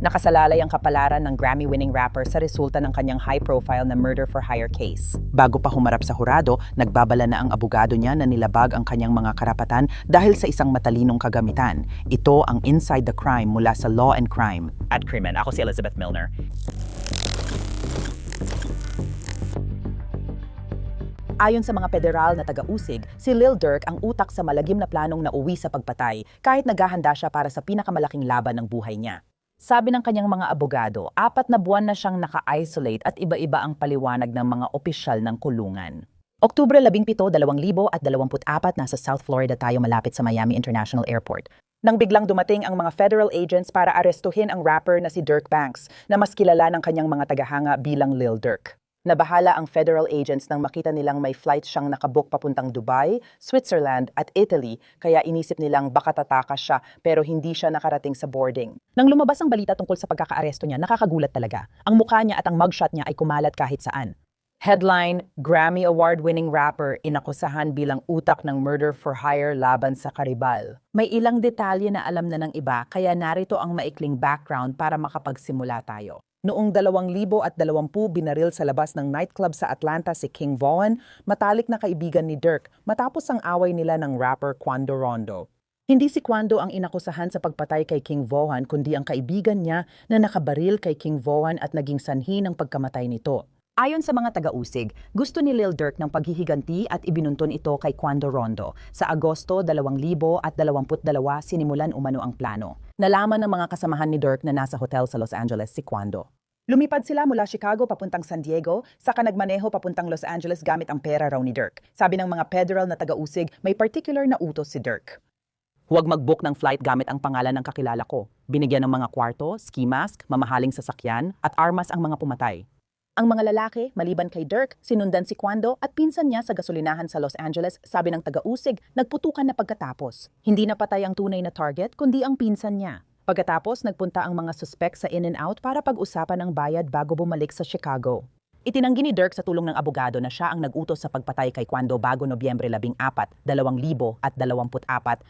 Nakasalalay ang kapalaran ng Grammy-winning rapper sa resulta ng kanyang high-profile na murder-for-hire case. Bago pa humarap sa hurado, nagbabala na ang abogado niya na nilabag ang kanyang mga karapatan dahil sa isang matalinong kagamitan. Ito ang Inside the Crime mula sa Law and Crime. At Krimen, ako si Elizabeth Milner. Ayon sa mga federal na taga-usig, si Lil Durk ang utak sa malagim na planong nauwi sa pagpatay kahit naghahanda siya para sa pinakamalaking laban ng buhay niya. Sabi ng kanyang mga abogado, 4 na buwan na siyang naka-isolate at iba-iba ang paliwanag ng mga opisyal ng kulungan. Oktubre 17, 2024, nasa South Florida tayo malapit sa Miami International Airport. Nang biglang dumating ang mga federal agents para arestuhin ang rapper na si Durk Banks na mas kilala ng kanyang mga tagahanga bilang Lil Durk. Nabahala ang federal agents nang makita nilang may flight siyang nakabook papuntang Dubai, Switzerland at Italy, kaya inisip nilang baka tatakas siya pero hindi siya nakarating sa boarding. Nang lumabas ang balita tungkol sa pagkakaaresto niya, nakakagulat talaga. Ang mukha niya at ang mugshot niya ay kumalat kahit saan. Headline, Grammy Award-winning rapper inakusahan bilang utak ng murder-for-hire laban sa karibal. May ilang detalye na alam na ng iba kaya narito ang maikling background para makapagsimula tayo. Noong 2020, binaril sa labas ng nightclub sa Atlanta si King Von, matalik na kaibigan ni Durk, matapos ang away nila ng rapper Quando Rondo. Hindi si Quando ang inakusahan sa pagpatay kay King Von, kundi ang kaibigan niya na nakabaril kay King Von at naging sanhi ng pagkamatay nito. Ayon sa mga taga-usig, gusto ni Lil Durk ng paghihiganti at ibinunton ito kay Quando Rondo. Sa Agosto 2022, sinimulan umano ang plano. Nalaman ng mga kasamahan ni Durk na nasa hotel sa Los Angeles si Quando. Lumipad sila mula Chicago papuntang San Diego, saka nagmaneho papuntang Los Angeles gamit ang pera raw ni Durk. Sabi ng mga federal na taga-usig, may particular na utos si Durk. Huwag mag-book ng flight gamit ang pangalan ng kakilala ko. Binigyan ng mga kwarto, ski mask, mamahaling sasakyan, at armas ang mga pumatay. Ang mga lalaki, maliban kay Durk, sinundan si Quando at pinsan niya sa gasolinahan sa Los Angeles, sabi ng taga-usig, nagputukan na pagkatapos. Hindi napatay ang tunay na target, kundi ang pinsan niya. Pagkatapos, nagpunta ang mga suspek sa In-N-Out para pag-usapan ng bayad bago bumalik sa Chicago. Itinanggi ni Durk sa tulong ng abogado na siya ang nag-utos sa pagpatay kay Quando bago Nobyembre 14, 2024.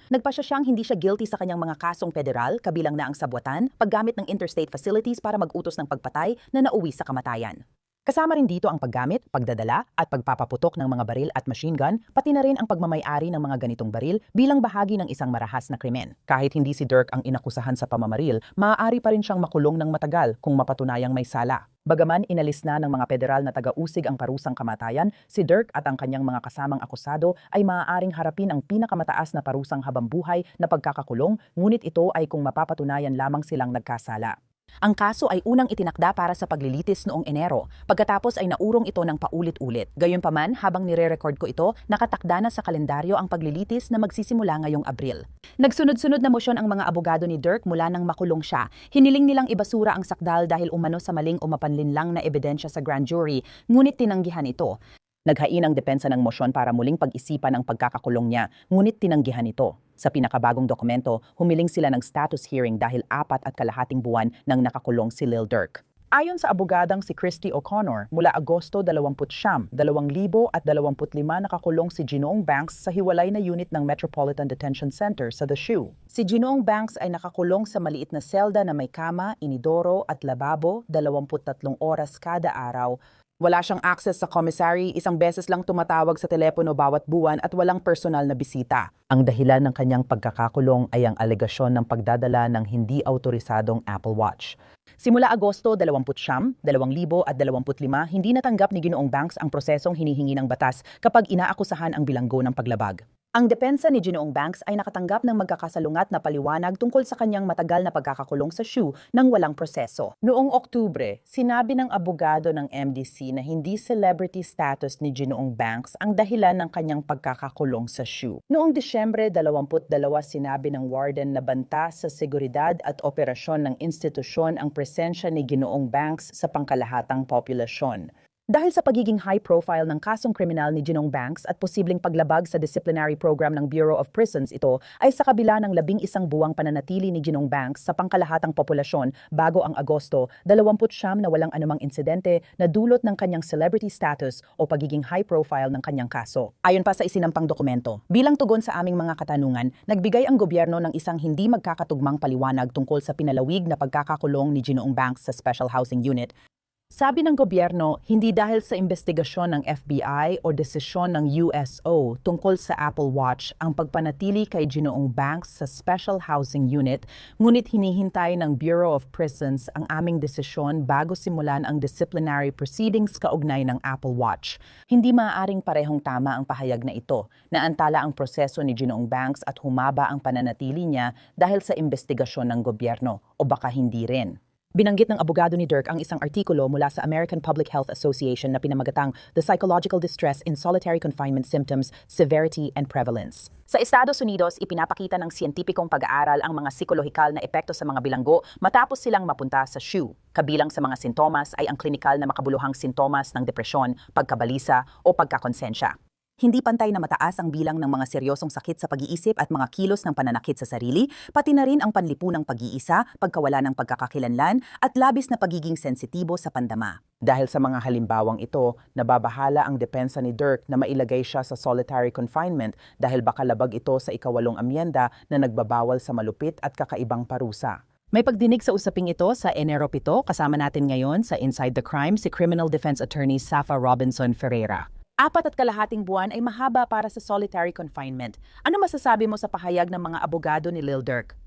Nagpasya siyang hindi siya guilty sa kanyang mga kasong federal, kabilang na ang sabwatan, paggamit ng interstate facilities para mag-utos ng pagpatay na nauwi sa kamatayan. Kasama rin dito ang paggamit, pagdadala at pagpapaputok ng mga baril at machine gun, pati na rin ang pagmamay-ari ng mga ganitong baril bilang bahagi ng isang marahas na krimen. Kahit hindi si Durk ang inakusahan sa pamamaril, maaari pa rin siyang makulong ng matagal kung mapatunayang may sala. Bagaman inalis na ng mga federal na taga-usig ang parusang kamatayan, si Durk at ang kanyang mga kasamang akusado ay maaaring harapin ang pinakamataas na parusang habambuhay na pagkakakulong, ngunit ito ay kung mapapatunayan lamang silang nagkasala. Ang kaso ay unang itinakda para sa paglilitis noong Enero, pagkatapos ay naurong ito ng paulit-ulit. Gayunpaman, habang nire-record ko ito, nakatakda na sa kalendaryo ang paglilitis na magsisimula ngayong Abril. Nagsunod-sunod na mosyon ang mga abogado ni Durk mula nang makulong siya. Hiniling nilang ibasura ang sakdal dahil umano sa maling o mapanlinlang na ebidensya sa grand jury, ngunit tinanggihan ito. Naghain ang depensa ng mosyon para muling pag-isipan ang pagkakakulong niya, ngunit tinanggihan ito. Sa pinakabagong dokumento, humiling sila ng status hearing dahil 4.5 buwan nang nakakulong si Lil Durk. Ayon sa abogadang si Christy O'Connor, mula Agosto 20, 2025 nakakulong si Ginoong Banks sa hiwalay na unit ng Metropolitan Detention Center sa The Shoe. Si Ginoong Banks ay nakakulong sa maliit na selda na may kama, inidoro at lababo 23 oras kada araw. Wala siyang access sa commissary, isang beses lang tumatawag sa telepono bawat buwan at walang personal na bisita. Ang dahilan ng kanyang pagkakakulong ay ang alegasyon ng pagdadala ng hindi autorisadong Apple Watch. Simula Agosto 20, 2025, hindi natanggap ni Ginoong Banks ang prosesong hinihingi ng batas kapag inaakusahan ang bilanggo ng paglabag. Ang depensa ni Ginoong Banks ay nakatanggap ng magkakasalungat na paliwanag tungkol sa kanyang matagal na pagkakakulong sa Shoe nang walang proseso. Noong Oktubre, sinabi ng abogado ng MDC na hindi celebrity status ni Ginoong Banks ang dahilan ng kanyang pagkakakulong sa Shoe. Noong Disyembre 22, sinabi ng warden na banta sa seguridad at operasyon ng institusyon ang presensya ni Ginoong Banks sa pangkalahatang populasyon. Dahil sa pagiging high profile ng kasong kriminal ni Ginong Banks at posibleng paglabag sa disciplinary program ng Bureau of Prisons, ito ay sa kabila ng 11 buwang pananatili ni Ginong Banks sa pangkalahatang populasyon bago ang Agosto, 29 na walang anumang insidente na dulot ng kanyang celebrity status o pagiging high profile ng kanyang kaso. Ayon pa sa isinampang dokumento, bilang tugon sa aming mga katanungan, nagbigay ang gobyerno ng isang hindi magkakatugmang paliwanag tungkol sa pinalawig na pagkakakulong ni Ginong Banks sa Special Housing Unit. Sabi ng gobyerno, hindi dahil sa investigasyon ng FBI o desisyon ng USO tungkol sa Apple Watch ang pagpanatili kay Ginoong Banks sa Special Housing Unit, ngunit hinihintay ng Bureau of Prisons ang aming desisyon bago simulan ang disciplinary proceedings kaugnay ng Apple Watch. Hindi maaaring parehong tama ang pahayag na ito, na antala ang proseso ni Ginoong Banks at humaba ang pananatili niya dahil sa investigasyon ng gobyerno, o baka hindi rin. Binanggit ng abogado ni Dirk ang isang artikulo mula sa American Public Health Association na pinamagatang The Psychological Distress in Solitary Confinement Symptoms, Severity and Prevalence. Sa Estados Unidos, ipinapakita ng siyentipikong pag-aaral ang mga psikolohikal na epekto sa mga bilanggo matapos silang mapunta sa SHU. Kabilang sa mga sintomas ay ang klinikal na makabuluhang sintomas ng depresyon, pagkabalisa o pagkakonsensya. Hindi pantay na mataas ang bilang ng mga seryosong sakit sa pag-iisip at mga kilos ng pananakit sa sarili, pati na rin ang panlipunang pag-iisa, pagkawala ng pagkakakilanlan at labis na pagiging sensitibo sa pandama. Dahil sa mga halimbawang ito, nababahala ang depensa ni Dirk na mailagay siya sa solitary confinement dahil baka labag ito sa ikawalong amyenda na nagbabawal sa malupit at kakaibang parusa. May pagdinig sa usaping ito sa Enero 7, kasama natin ngayon sa Inside the Crime si Criminal Defense Attorney Safa Robinson Ferreira. 4.5 buwan ay mahaba para sa solitary confinement. Ano masasabi mo sa pahayag ng mga abogado ni Lil Durk?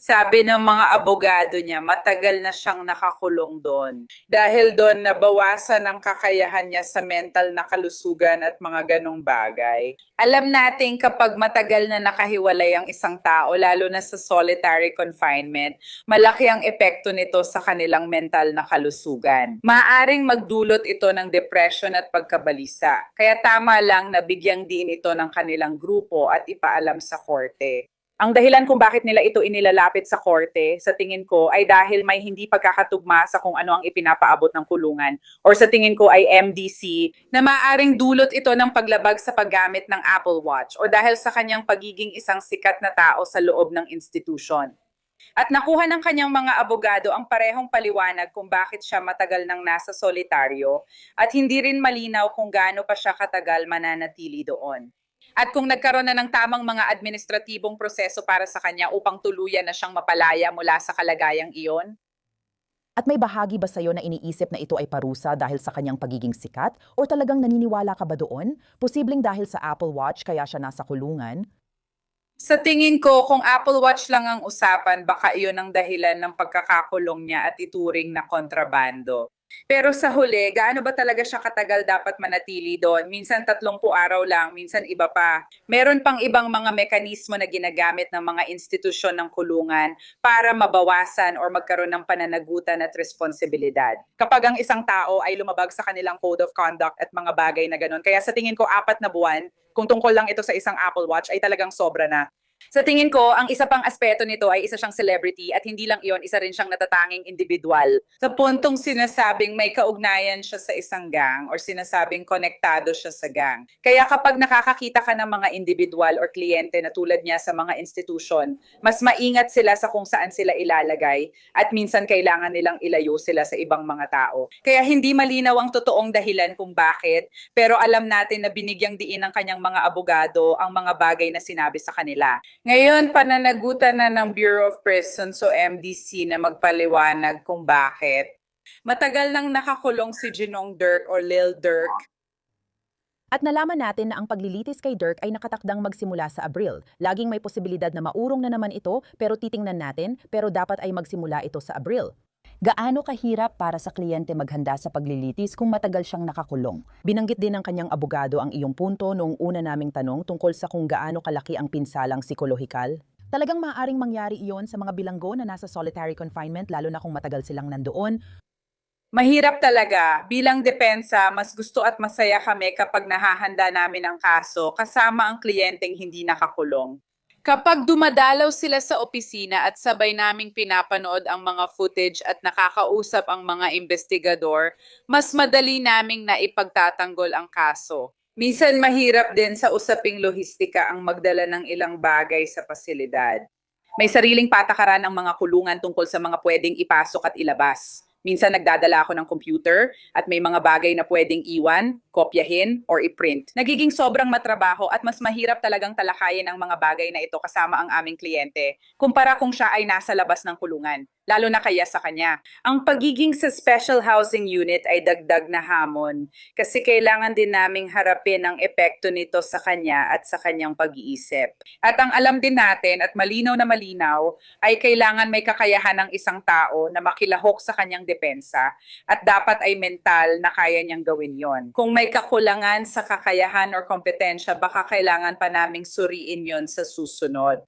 Sabi ng mga abogado niya, matagal na siyang nakakulong doon. Dahil doon nabawasan ang kakayahan niya sa mental na kalusugan at mga ganong bagay. Alam natin kapag matagal na nakahiwalay ang isang tao, lalo na sa solitary confinement, malaki ang epekto nito sa kanilang mental na kalusugan. Maaring magdulot ito ng depression at pagkabalisa. Kaya tama lang na bigyang din ito ng kanilang grupo at ipaalam sa korte. Ang dahilan kung bakit nila ito inilalapit sa korte, sa tingin ko, ay dahil may hindi pagkakatugma sa kung ano ang ipinapaabot ng kulungan or sa tingin ko ay MDC na maaring dulot ito ng paglabag sa paggamit ng Apple Watch o dahil sa kanyang pagiging isang sikat na tao sa loob ng institusyon. At nakuha ng kanyang mga abogado ang parehong paliwanag kung bakit siya matagal nang nasa solitaryo at hindi rin malinaw kung gaano pa siya katagal mananatili doon. At kung nagkaroon na ng tamang mga administratibong proseso para sa kanya upang tuluyan na siyang mapalaya mula sa kalagayang iyon? At may bahagi ba sa'yo na iniisip na ito ay parusa dahil sa kanyang pagiging sikat? O talagang naniniwala ka ba doon? Posibleng dahil sa Apple Watch kaya siya nasa kulungan? Sa tingin ko, kung Apple Watch lang ang usapan, baka iyon ang dahilan ng pagkakakulong niya at ituring na kontrabando. Pero sa huli, gaano ba talaga siya katagal dapat manatili doon? Minsan 30 araw lang, minsan iba pa. Meron pang ibang mga mekanismo na ginagamit ng mga institusyon ng kulungan para mabawasan or magkaroon ng pananagutan at responsibilidad. Kapag ang isang tao ay lumabag sa kanilang code of conduct at mga bagay na gano'n. Kaya sa tingin ko 4 na buwan, kung tungkol lang ito sa isang Apple Watch, ay talagang sobra na. Sa tingin ko, ang isa pang aspeto nito ay isa siyang celebrity at hindi lang iyon, isa rin siyang natatanging individual. Sa puntong sinasabing may kaugnayan siya sa isang gang or sinasabing konektado siya sa gang. Kaya kapag nakakakita ka ng mga individual or kliyente na tulad niya sa mga institusyon, mas maingat sila sa kung saan sila ilalagay at minsan kailangan nilang ilayo sila sa ibang mga tao. Kaya hindi malinaw ang totoong dahilan kung bakit, pero alam natin na binigyang diin ng kanyang mga abogado ang mga bagay na sinabi sa kanila. Ngayon, pananagutan na ng Bureau of Prisons o MDC na magpaliwanag kung bakit. Matagal nang nakakulong si Ginong Durk o Lil Durk. At nalaman natin na ang paglilitis kay Dirk ay nakatakdang magsimula sa Abril. Laging may posibilidad na maurong na naman ito pero titingnan natin, pero dapat ay magsimula ito sa Abril. Gaano kahirap para sa kliyente maghanda sa paglilitis kung matagal siyang nakakulong? Binanggit din ng kanyang abogado ang iyong punto noong una naming tanong tungkol sa kung gaano kalaki ang pinsalang psikolohikal. Talagang maaaring mangyari iyon sa mga bilanggo na nasa solitary confinement lalo na kung matagal silang nandoon. Mahirap talaga. Bilang depensa, mas gusto at masaya kami kapag nahahanda namin ang kaso kasama ang kliyenteng hindi nakakulong. Kapag dumadalaw sila sa opisina at sabay naming pinapanood ang mga footage at nakakausap ang mga investigador, mas madali naming naipagtatanggol ang kaso. Minsan mahirap din sa usaping lohistika ang magdala ng ilang bagay sa pasilidad. May sariling patakaran ang mga kulungan tungkol sa mga pwedeng ipasok at ilabas. Minsan nagdadala ako ng computer at may mga bagay na pwedeng iwan, kopyahin, or i-print. Nagiging sobrang matrabaho at mas mahirap talagang talakayin ang mga bagay na ito kasama ang aming kliyente kumpara kung siya ay nasa labas ng kulungan, lalo na kaya sa kanya. Ang pagiging sa special housing unit ay dagdag na hamon kasi kailangan din naming harapin ang epekto nito sa kanya at sa kanyang pag-iisip. At ang alam din natin at malinaw na malinaw ay kailangan may kakayahan ng isang tao na makilahok sa kanyang depensa at dapat ay mental na kaya niyang gawin yon. Kung may kakulangan sa kakayahan or kompetensya, baka kailangan pa naming suriin yon sa susunod.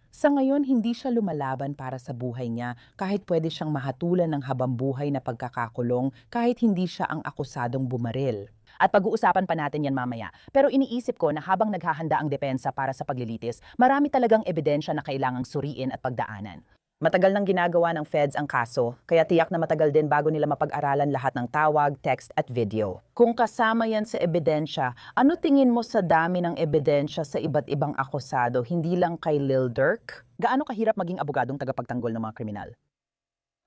Sa ngayon, hindi siya lumalaban para sa buhay niya kahit pwede siyang mahatulan ng habambuhay na pagkakakulong kahit hindi siya ang akusadong bumaril. At pag-uusapan pa natin yan mamaya. Pero iniisip ko na habang naghahanda ang depensa para sa paglilitis, marami talagang ebidensya na kailangang suriin at pagdaanan. Matagal nang ginagawa ng feds ang kaso, kaya tiyak na matagal din bago nila mapag-aralan lahat ng tawag, text at video. Kung kasama yan sa ebidensya, ano tingin mo sa dami ng ebidensya sa iba't ibang akusado, hindi lang kay Lil Durk? Gaano kahirap maging abogadong tagapagtanggol ng mga kriminal?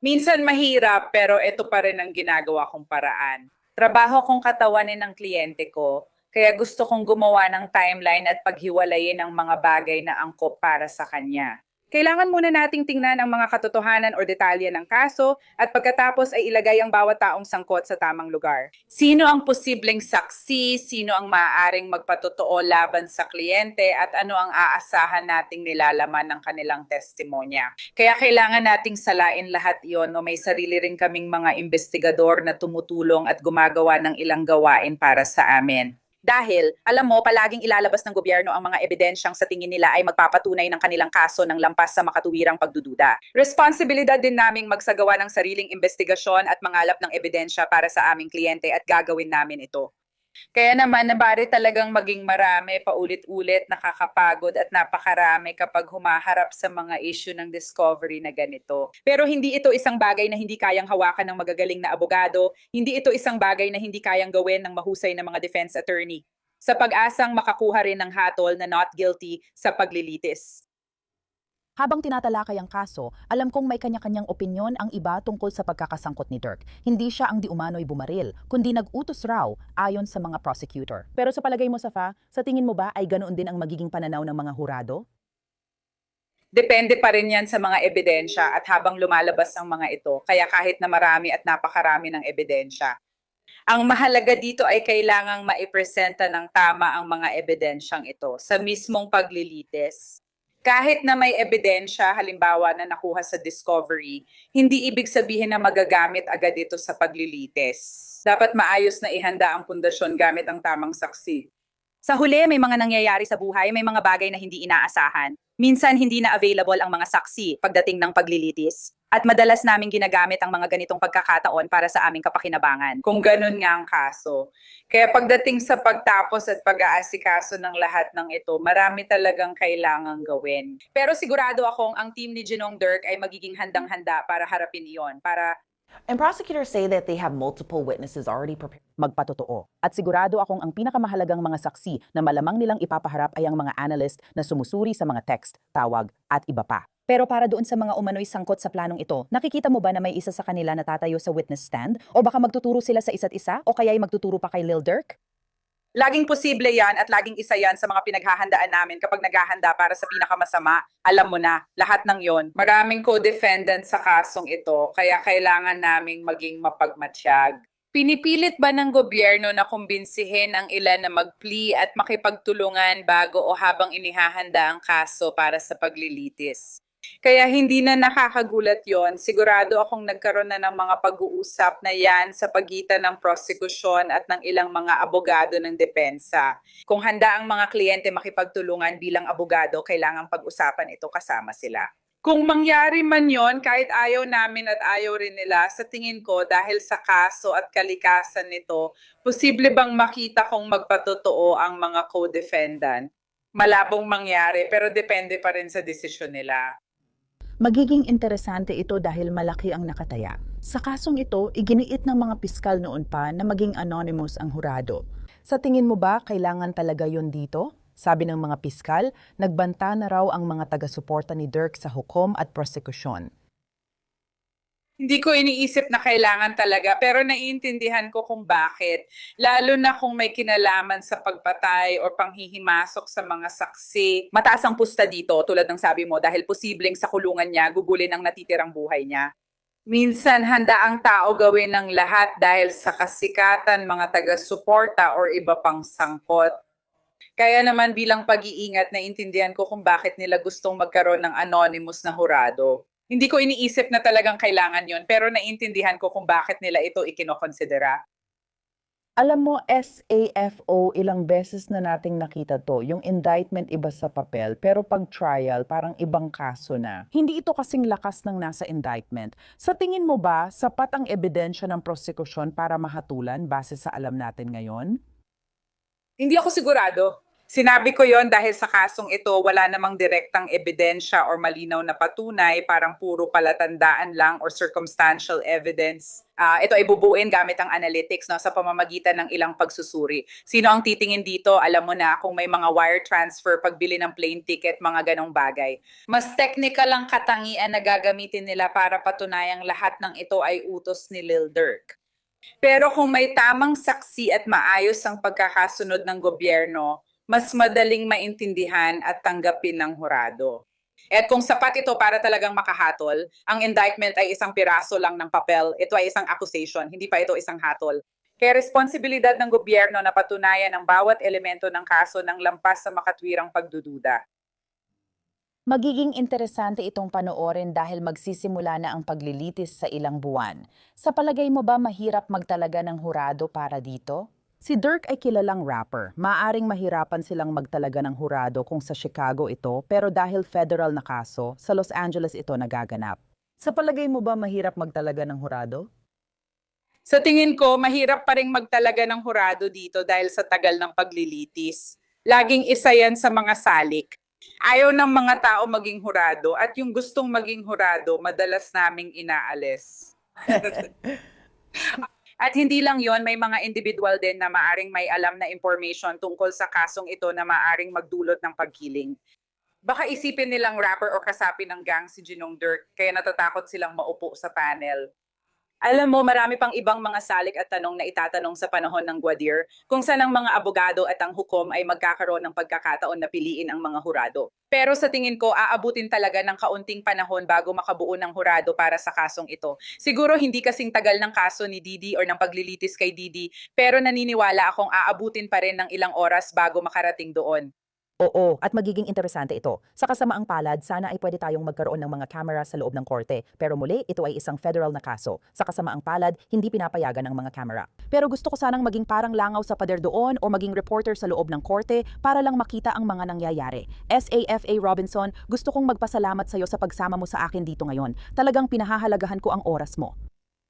Minsan mahirap pero ito pa rin ang ginagawa kong paraan. Trabaho kong katawanin ng kliyente ko, kaya gusto kong gumawa ng timeline at paghiwalayin ang mga bagay na angkop para sa kanya. Kailangan muna nating tingnan ang mga katotohanan o detalye ng kaso at pagkatapos ay ilagay ang bawat taong sangkot sa tamang lugar. Sino ang posibleng saksi, sino ang maaaring magpatotoo laban sa kliyente at ano ang aasahan nating nilalaman ng kanilang testimonya. Kaya kailangan nating salain lahat iyon o may sarili rin kaming mga investigador na tumutulong at gumagawa ng ilang gawain para sa amin. Dahil, alam mo, palaging ilalabas ng gobyerno ang mga ebidensyang sa tingin nila ay magpapatunay ng kanilang kaso ng lampas sa makatuwirang pagdududa. Responsibilidad din naming magsagawa ng sariling investigasyon at mangalap ng ebidensya para sa aming kliyente at gagawin namin ito. Kaya naman, nabari talagang maging marami, paulit-ulit, nakakapagod at napakarami kapag humaharap sa mga issue ng discovery na ganito. Pero hindi ito isang bagay na hindi kayang hawakan ng magagaling na abogado, hindi ito isang bagay na hindi kayang gawin ng mahusay na mga defense attorney, sa pag-asang makakuha rin ng hatol na not guilty sa paglilitis. Habang tinatalakay ang kaso, alam kong may kanya-kanyang opinyon ang iba tungkol sa pagkakasangkot ni Durk. Hindi siya ang di umano'y bumaril, kundi nag-utos raw ayon sa mga prosecutor. Pero sa palagay mo, Safa, sa tingin mo ba ay ganoon din ang magiging pananaw ng mga hurado? Depende pa rin yan sa mga ebidensya at habang lumalabas ang mga ito, kaya kahit na marami at napakarami ng ebidensya. Ang mahalaga dito ay kailangang maipresenta ng tama ang mga ebidensyang ito sa mismong paglilitis. Kahit na may ebidensya, halimbawa na nakuha sa discovery, hindi ibig sabihin na magagamit agad ito sa paglilitis. Dapat maayos na ihanda ang pundasyon gamit ang tamang saksi. Sa huli, may mga nangyayari sa buhay, may mga bagay na hindi inaasahan. Minsan hindi na available ang mga saksi pagdating ng paglilitis. At madalas namin ginagamit ang mga ganitong pagkakataon para sa aming kapakinabangan. Kung ganun nga ang kaso. Kaya pagdating sa pagtapos at pag-aasikaso ng lahat ng ito, marami talagang kailangang gawin. Pero sigurado akong ang team ni Ginong Durk ay magiging handang-handa para harapin iyon. And prosecutors say that they have multiple witnesses already prepared. Magpatotoo. At sigurado akong ang pinakamahalagang mga saksi na malamang nilang ipapaharap ay ang mga analyst na sumusuri sa mga text, tawag, at iba pa. Pero para doon sa mga umano'y sangkot sa planong ito, nakikita mo ba na may isa sa kanila na tatayo sa witness stand? O baka magtuturo sila sa isa't isa? O kaya'y magtuturo pa kay Lil Durk? Laging posible yan at laging isa yan sa mga pinaghahandaan namin kapag naghahanda para sa pinakamasama. Alam mo na, lahat ng yon. Maraming co-defendant sa kasong ito, kaya kailangan naming maging mapagmatsyag. Pinipilit ba ng gobyerno na kumbinsihin ang ilan na mag-plea at makipagtulungan bago o habang inihahanda ang kaso para sa paglilitis? Kaya hindi na nakakagulat yon. Sigurado akong nagkaroon na ng mga pag-uusap na yan sa pagitan ng prosekusyon at ng ilang mga abogado ng depensa. Kung handa ang mga kliyente makipagtulungan bilang abogado, kailangang pag-usapan ito kasama sila. Kung mangyari man yon, kahit ayaw namin at ayaw rin nila, sa tingin ko dahil sa kaso at kalikasan nito, posible bang makita kong magpatotoo ang mga co-defendant? malabong mangyari pero depende pa rin sa desisyon nila. Magiging interesante ito dahil malaki ang nakataya. Sa kasong ito, iginiit ng mga piskal noon pa na maging anonymous ang hurado. Sa tingin mo ba kailangan talaga yon dito? Sabi ng mga piskal, nagbanta na raw ang mga taga-suporta ni Dirk sa hukom at prosekusyon. Hindi ko iniisip na kailangan talaga pero naiintindihan ko kung bakit. Lalo na kung may kinalaman sa pagpatay o panghihimasok sa mga saksi. Mataas ang pusta dito tulad ng sabi mo dahil posibleng sa kulungan niya gugulin ang natitirang buhay niya. Minsan handa ang tao gawin ng lahat dahil sa kasikatan, mga taga-suporta or iba pang sangkot. Kaya naman bilang pag-iingat naiintindihan ko kung bakit nila gustong magkaroon ng anonymous na hurado. Hindi ko iniisip na talagang kailangan yon pero naiintindihan ko kung bakit nila ito ikinokonsidera. Alam mo, SAFO, ilang beses na nating nakita to. Yung indictment iba sa papel, pero pag trial, parang ibang kaso na. Hindi ito kasing lakas ng nasa indictment. Sa tingin mo ba, sapat ang ebidensya ng prosekusyon para mahatulan base sa alam natin ngayon? Hindi ako sigurado. Sinabi ko yon dahil sa kasong ito wala namang direktang ebidensya or malinaw na patunay, parang puro palatandaan lang or circumstantial evidence. Ito ay bubuin gamit ang analytics no, sa pamamagitan ng ilang pagsusuri. Sino ang titingin dito? Alam mo na kung may mga wire transfer, pagbili ng plane ticket, mga ganong bagay. Mas technical ang katangian na gagamitin nila para patunayang lahat ng ito ay utos ni Lil Durk. Pero kung may tamang saksi at maayos ang pagkakasunod ng gobyerno, mas madaling maintindihan at tanggapin ng hurado. At kung sapat ito para talagang makahatol, ang indictment ay isang piraso lang ng papel, ito ay isang accusation, hindi pa ito isang hatol. Kaya responsibilidad ng gobyerno na patunayan ang bawat elemento ng kaso ng lampas sa makatwirang pagdududa. Magiging interesante itong panoorin dahil magsisimula na ang paglilitis sa ilang buwan. Sa palagay mo ba mahirap magtalaga ng hurado para dito? Si Dirk ay kilalang rapper. Maaring mahirapan silang magtalaga ng hurado kung sa Chicago ito, pero dahil federal na kaso, sa Los Angeles ito nagaganap. Sa palagay mo ba mahirap magtalaga ng hurado? Sa tingin ko, mahirap pa rin magtalaga ng hurado dito dahil sa tagal ng paglilitis. Laging isa yan sa mga salik. Ayaw ng mga tao maging hurado at yung gustong maging hurado, madalas naming inaalis. At hindi lang yon, may mga individual din na maaring may alam na information tungkol sa kasong ito na maaring magdulot ng pagkiling. Baka isipin nilang rapper o kasapi ng gang si Ginong Dirk, kaya natatakot silang maupo sa panel. Alam mo, marami pang ibang mga salik at tanong na itatanong sa panahon ng Gwadir, kung saan ang mga abogado at ang hukom ay magkakaroon ng pagkakataon na piliin ang mga hurado. Pero sa tingin ko, aabutin talaga ng kaunting panahon bago makabuo ng hurado para sa kasong ito. Siguro hindi kasing tagal ng kaso ni Didi or ng paglilitis kay Didi, pero naniniwala akong aabutin pa rin ng ilang oras bago makarating doon. Oo, at magiging interesante ito. Sa kasamaang palad, sana ay pwede tayong magkaroon ng mga kamera sa loob ng korte. Pero muli, ito ay isang federal na kaso. Sa kasamaang palad, hindi pinapayagan ng mga kamera. Pero gusto ko sanang maging parang langaw sa pader doon o maging reporter sa loob ng korte para lang makita ang mga nangyayari. SAFA Robinson, gusto kong magpasalamat sa iyo sa pagsama mo sa akin dito ngayon. Talagang pinahahalagahan ko ang oras mo.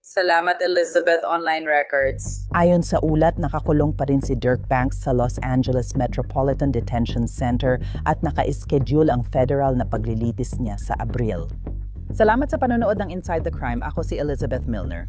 Salamat Elizabeth Online Records. Ayon sa ulat, nakakulong pa rin si Dirk Banks sa Los Angeles Metropolitan Detention Center at naka-schedule ang federal na paglilitis niya sa Abril. Salamat sa panonood ng Inside the Crime. Ako si Elizabeth Milner.